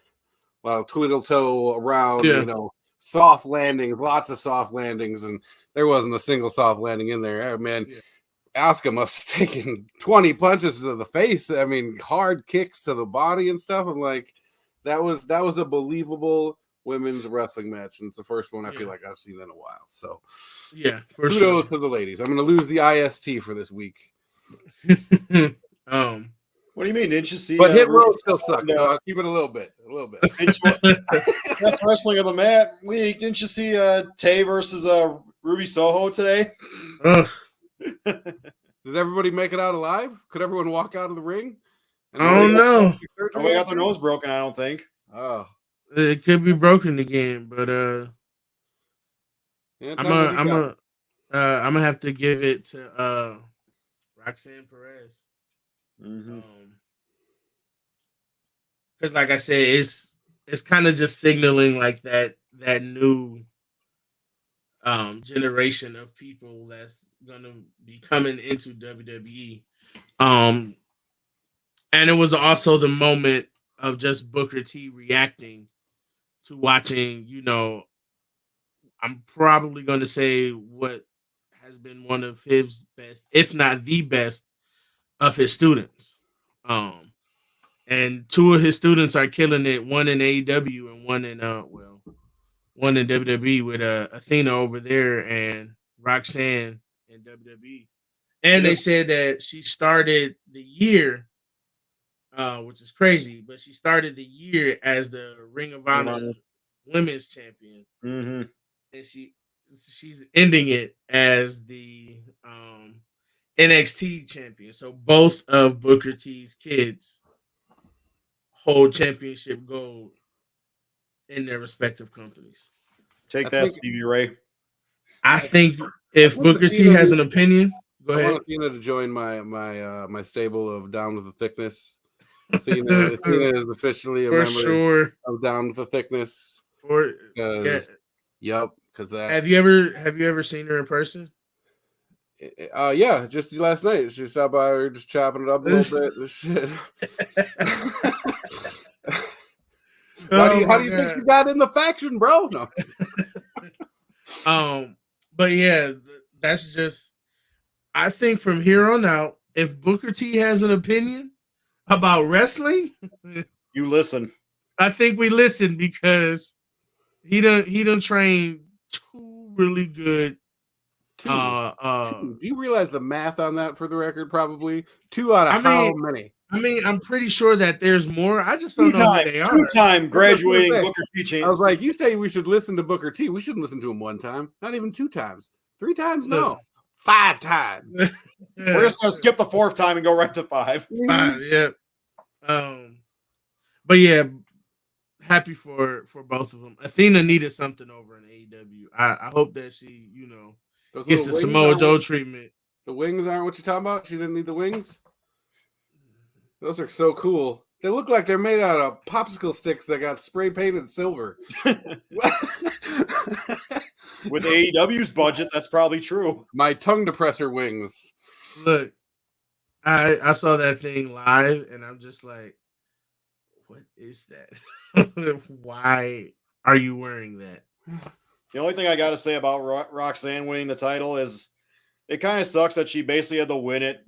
lot of twiddle toe around, soft landings, lots of soft landings, and there wasn't a single soft landing in there. Oh, man, Asuka must have taken 20 punches to the face. I mean, hard kicks to the body and stuff. I'm like, that was a believable women's wrestling match, and it's the first one I feel like I've seen in a while. So, for kudos to the ladies. I'm going to lose the IST for this week. What do you mean? Didn't you see? But Hit Row still sucks. So I'll keep it a little bit. Best wrestling of the week. Didn't you see Tay versus Ruby Soho today? Did everybody make it out alive? Could everyone walk out of the ring? I don't know. Nobody got their nose broken, I don't think. Oh. It could be broken again, but I'm gonna have to give it to Roxanne Perez. Because like I said, it's kind of just signaling like that new generation of people that's gonna be coming into WWE. And it was also the moment of just Booker T reacting to watching, I'm probably going to say what has been one of his best, if not the best, of his students. And two of his students are killing it. One in AEW and one in one in WWE with Athena over there and Roxanne in WWE. And they said that she started the year, which is crazy, but she started the year as the Ring of Honor Women's Champion, and she's ending it as the NXT Champion. So both of Booker T's kids hold championship gold in their respective companies. Take that, Stevie Ray. I think if Booker T has an opinion, go ahead. I want Athena to join my stable of Down with the Thickness. Athena is officially a member of Down with the Thickness. Because that. Have you ever seen her in person? Yeah, just last night. She stopped by. We were just chopping it up a little bit. Shit. How do you think she got in the faction, bro? No. But yeah, that's just. I think from here on out, if Booker T has an opinion about wrestling, you listen. I think we listen because he done trained two really good. Two. Do you realize the math on that? For the record, probably 2 out of how many? I mean, I'm pretty sure that there's more. I just don't know who they are. 2-time graduating Booker T champion. I was like, you say we should listen to Booker T. We shouldn't listen to him 1 time. Not even 2 times. 3 times? No. 5 times. We're just going to skip the 4th time and go right to 5. 5, yeah. But yeah, happy for both of them. Athena needed something over in AEW. I hope that she, gets the Samoa Joe treatment. The wings aren't what you're talking about? She didn't need the wings? Those are so cool. They look like they're made out of popsicle sticks that got spray painted silver. With AEW's budget, that's probably true. My tongue depressor wings. Look, I saw that thing live, and I'm just like, what is that? Why are you wearing that? The only thing I got to say about Roxanne winning the title is it kind of sucks that she basically had to win it,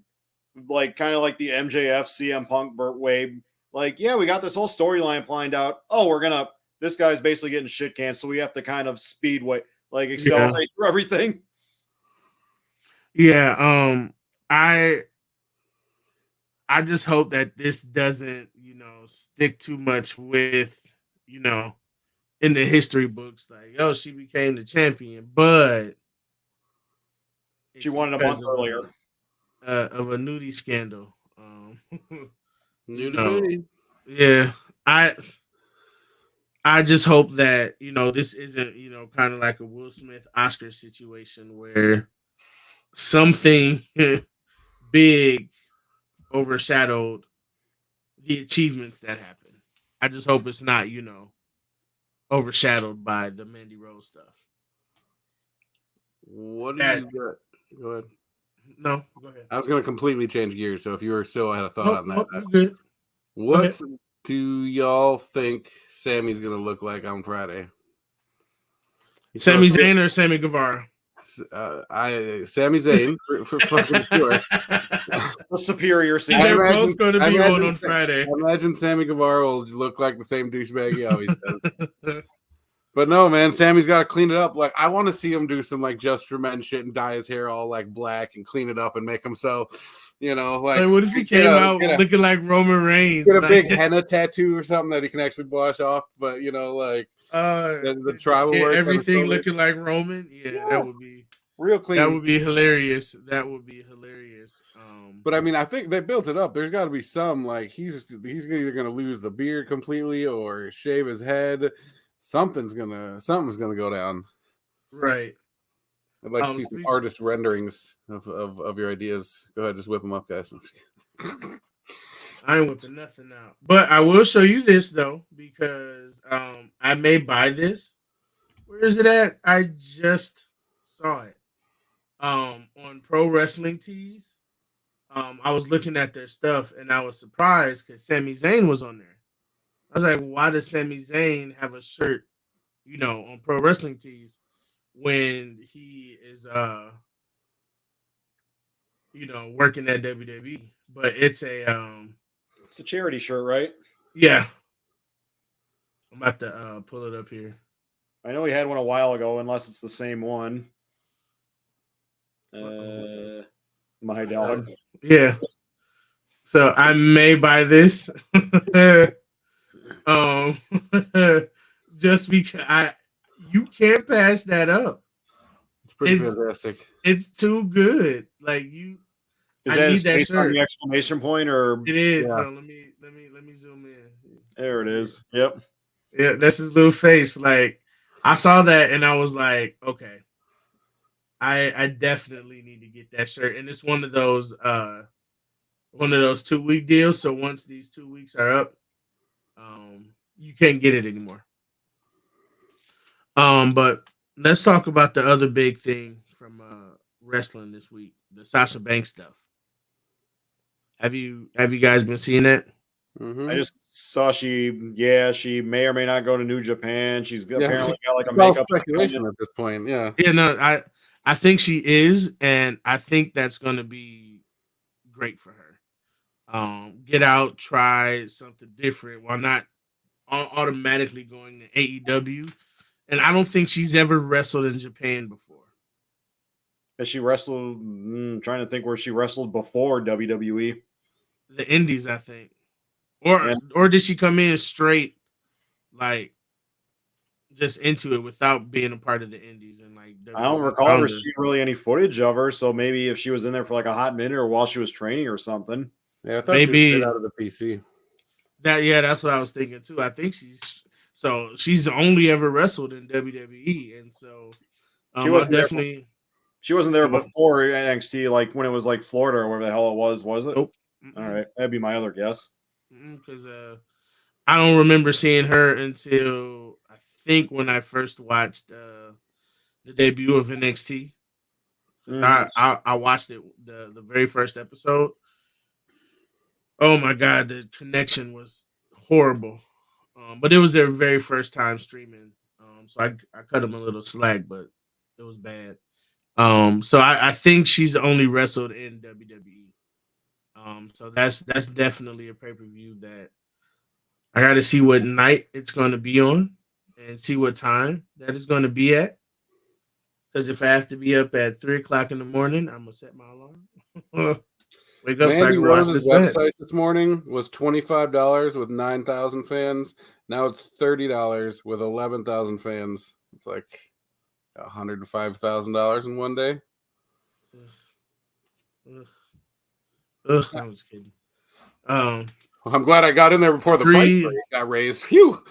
like kind of like the MJF CM Punk way. Like, yeah, we got this whole storyline planned out. Oh, this guy's basically getting shit canned, so we have to kind of speedway, like accelerate through everything. Yeah, I just hope that this doesn't, stick too much with, in the history books, like, oh, she became the champion, but she won it a month earlier of a nudie scandal. Nudie. Yeah, I just hope that this isn't kind of like a Will Smith Oscar situation where something big overshadowed the achievements that happened. I just hope it's not overshadowed by the Mandy Rose stuff. What do you got? Go ahead. No, go ahead. I was going to completely change gears, so if you were still had a thought on that. Good. What do y'all think Sammy's going to look like on Friday? Sami Zayn or Sammy Guevara? Sami Zayn for fucking sure. The superior scene. They're both going to be on Friday. I imagine Sammy Guevara will look like the same douchebag he always does. But no, man, Sammy's got to clean it up. Like, I want to see him do some like Just for Men shit and dye his hair all like black and clean it up and make him so, like. What if he came out looking like Roman Reigns? Get a big henna tattoo or something that he can actually wash off, but like the tribal work, everything looking like Roman. Yeah, that would be real clean. That would be hilarious. But I mean, I think they built it up. There's got to be some like he's either going to lose the beard completely or shave his head. Something's gonna go down. Right. I'd like to see some artist renderings of your ideas. Go ahead, just whip them up, guys. I ain't whipping nothing out. But I will show you this though, because I may buy this. Where is it at? I just saw it. On Pro Wrestling Tees. I was looking at their stuff and I was surprised because Sami Zayn was on there. I was like, why does Sami Zayn have a shirt, on Pro Wrestling Tees when he is working at WWE? But it's It's a charity shirt, right? yeah. I'm about to pull it up here. I know he had one a while ago, unless it's the same one. My dog. Yeah. So I may buy this. Just because you can't pass that up. It's pretty fantastic. It's too good. Like you. Is that his face on the exclamation point, or it is? Yeah. No, let me zoom in. There it is. Yep. Yeah, that's his little face. Like I saw that and I was like, okay, I definitely need to get that shirt. And it's one of those 2-week deals. So once these 2 weeks are up, you can't get it anymore. But let's talk about the other big thing from wrestling this week, the Sasha Banks stuff. Have you guys been seeing that? Mm-hmm. I just saw she may or may not go to New Japan. She's apparently got like a makeup speculation at this point. Yeah. Yeah, no, I think she is, and I think that's gonna be great for her. Get out, try something different while not automatically going to AEW. And I don't think she's ever wrestled in Japan before. Has she wrestled? Trying to think where she wrestled before WWE. The Indies, I think. Or did she come in straight, like, just into it without being a part of the Indies? And like, I don't recall ever seeing really any footage of her. So maybe if she was in there for like a hot minute or while she was training or something. Yeah, I thought maybe she was out of the PC. That's what I was thinking too. I think she's only ever wrestled in WWE, and so she wasn't She wasn't there before NXT, like when it was like Florida or whatever the hell it was it? Nope. All right, that'd be my other guess. Because I don't remember seeing her until I think when I first watched the debut of NXT. I watched it the very first episode. Oh my god, the connection was horrible. But it was their very first time streaming. So I cut them a little slack, but it was bad. So I think she's only wrestled in WWE. So that's definitely a pay-per-view that I got to see what night it's going to be on and see what time that it's going to be at. Because if I have to be up at 3:00 in the morning, I'm gonna set my alarm. Wake up. Mandy Rose's website this morning was $25 with 9,000 fans. Now it's $30 with 11,000 fans. It's like $105,000 in one day. I was kidding. Well, I'm glad I got in there before the price got raised. Phew.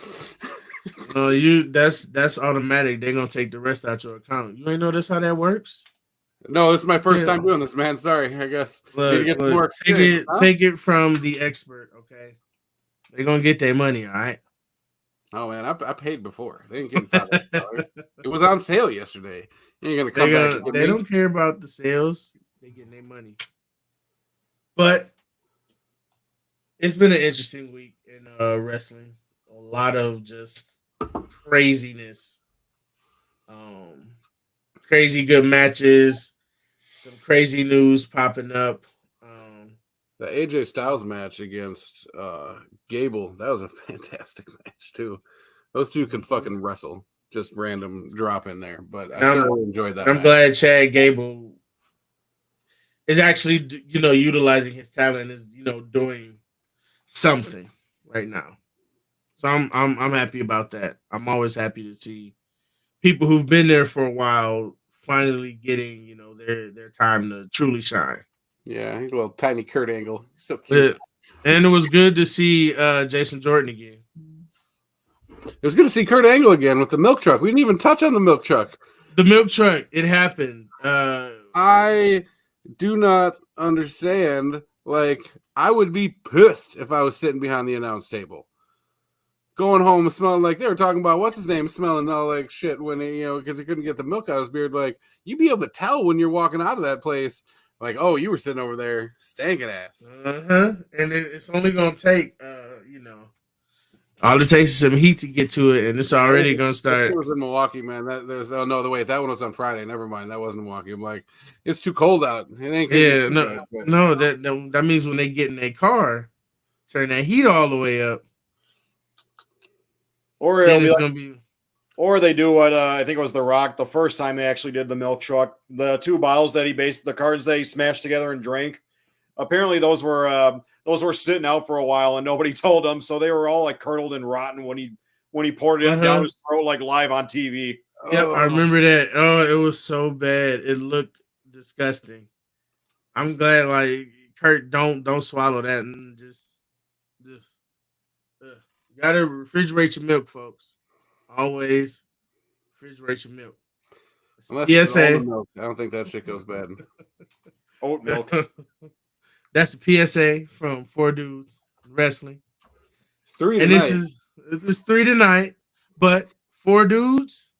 That's automatic. They're gonna take the rest out your account. You ain't know that's how that works? No, this is my first time doing this, man. Sorry, I guess. Take it from the expert, okay? They're gonna get their money, all right? Oh man, I paid before. They ain't getting $500. It was on sale yesterday. You ain't gonna come back. They don't care about the sales. They getting their money. But it's been an interesting week in wrestling. A lot of just craziness. Crazy good matches. Some crazy news popping up. The AJ Styles match against Gable, that was a fantastic match too. Those two can fucking wrestle. Just random drop in there, but I really enjoyed that. I'm glad Chad Gable is actually, utilizing his talent, is doing something right now. So I'm happy about that. I'm always happy to see people who've been there for a while finally getting, their time to truly shine. Yeah, he's a little tiny Kurt Angle. He's so cute. And it was good to see Jason Jordan again. It was good to see Kurt Angle again with the milk truck. We didn't even touch on the milk truck. The milk truck, it happened. I do not understand. Like, I would be pissed if I was sitting behind the announce table. Going home smelling like they were talking about what's his name, smelling all like shit when he, because he couldn't get the milk out of his beard. Like, you'd be able to tell when you're walking out of that place. Like, oh, you were sitting over there stanking ass. And it's only gonna take, All it takes is some heat to get to it, and it's already gonna This start. shit was in Milwaukee, man. Wait, that one was on Friday. Never mind, that wasn't Milwaukee. I'm like, it's too cold out. It ain't gonna Yeah, get too bad, but- no, that means when they get in their car, turn that heat all the way up. Or Then it'll be it's like, gonna be. or they do what I think it was The Rock the first time they actually did the milk truck. The 2 bottles that the cartons that he smashed together and drank. Apparently those were sitting out for a while and nobody told him, so they were all like curdled and rotten when he poured it down his throat like live on TV. Yep, I remember that. Oh, it was so bad. It looked disgusting. I'm glad, like Kurt, don't swallow that and just you gotta refrigerate your milk, folks. Always refrigerate your milk. Unless it's PSA. almond milk. I don't think that shit goes bad. Oat milk. That's the PSA from 4 Dudes Wrestling. It's 3 And tonight. it's 3 tonight, but 4 Dudes,